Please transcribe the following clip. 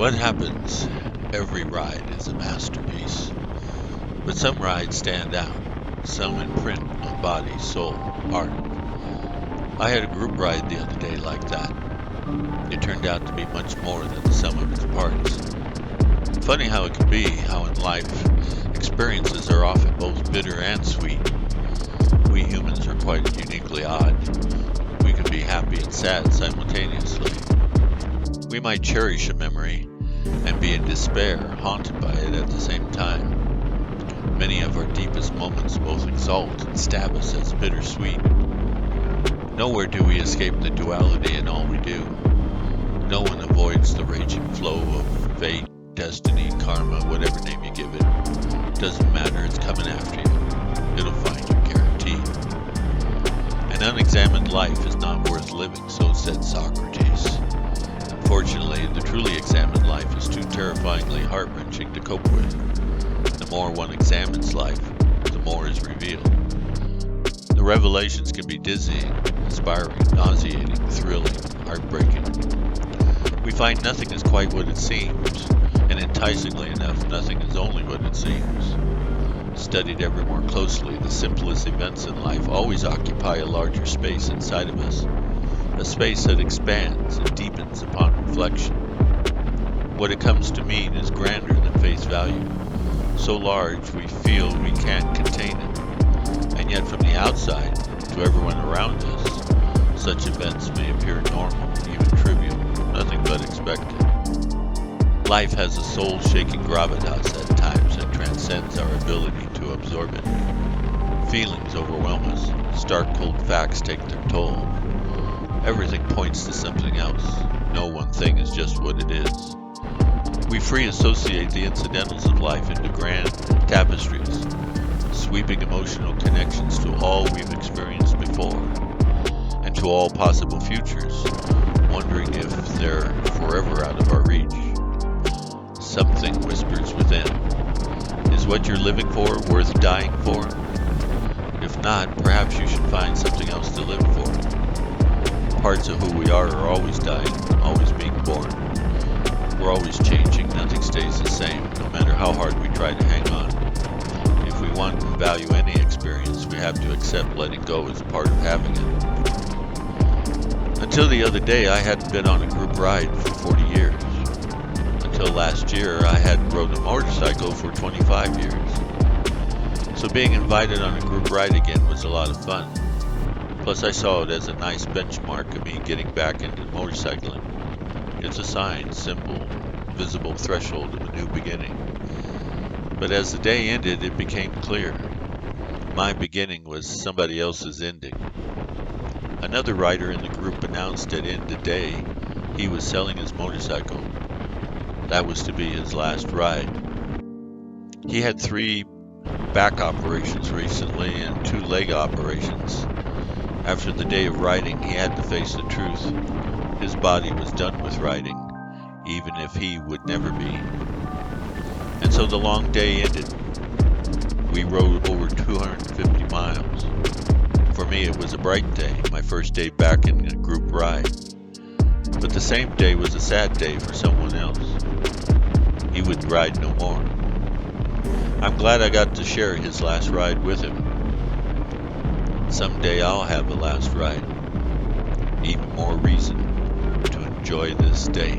What happens? Every ride is a masterpiece, but some rides stand out. Some imprint on body, soul, heart. I had a group ride the other day like that. It turned out to be much more than the sum of its parts. Funny how it can be, how in life experiences are often both bitter and sweet. We humans are quite uniquely odd. We can be happy and sad simultaneously. We might cherish a memory and be in despair, haunted by it at the same time. Many of our deepest moments both exalt and stab us as bittersweet. Nowhere do we escape the duality in all we do. No one avoids the raging flow of fate, destiny, karma, whatever name you give it. Doesn't matter, it's coming after you. It'll find you, guaranteed. An unexamined life is not worth living, so said Socrates. Unfortunately, the truly examined life is too terrifyingly heart-wrenching to cope with. The more one examines life, the more is revealed. The revelations can be dizzying, inspiring, nauseating, thrilling, heartbreaking. We find nothing is quite what it seems, and enticingly enough, nothing is only what it seems. Studied ever more closely, the simplest events in life always occupy a larger space inside of us, a space that expands and deepens upon reflection. What it comes to mean is grander than face value, so large we feel we can't contain it, and yet from the outside, to everyone around us, such events may appear normal, even trivial, nothing but expected. Life has a soul-shaking gravitas at times that transcends our ability to absorb it. Feelings overwhelm us, stark cold facts take their toll. Everything points to something else. No one thing is just what it is. We free associate the incidentals of life into grand tapestries, sweeping emotional connections to all we've experienced before, and to all possible futures, wondering if they're forever out of our reach. Something whispers within. Is what you're living for worth dying for? If not, perhaps you should find something else to live for. Parts of who we are always dying, always being born. We're always changing, nothing stays the same, no matter how hard we try to hang on. If we want to value any experience, we have to accept letting go as part of having it. Until the other day, I hadn't been on a group ride for 40 years. Until last year, I hadn't rode a motorcycle for 25 years. So being invited on a group ride again was a lot of fun. Plus I saw it as a nice benchmark of me getting back into motorcycling. It's a sign, symbol, visible threshold of a new beginning. But as the day ended, it became clear. My beginning was somebody else's ending. Another rider in the group announced at end of day he was selling his motorcycle. That was to be his last ride. He had 3 back operations recently and 2 leg operations. After the day of riding, he had to face the truth. His body was done with riding, even if he would never be. And so the long day ended. We rode over 250 miles. For me, it was a bright day, my first day back in a group ride. But the same day was a sad day for someone else. He would ride no more. I'm glad I got to share his last ride with him. Someday I'll have a last ride. Even more reason to enjoy this day.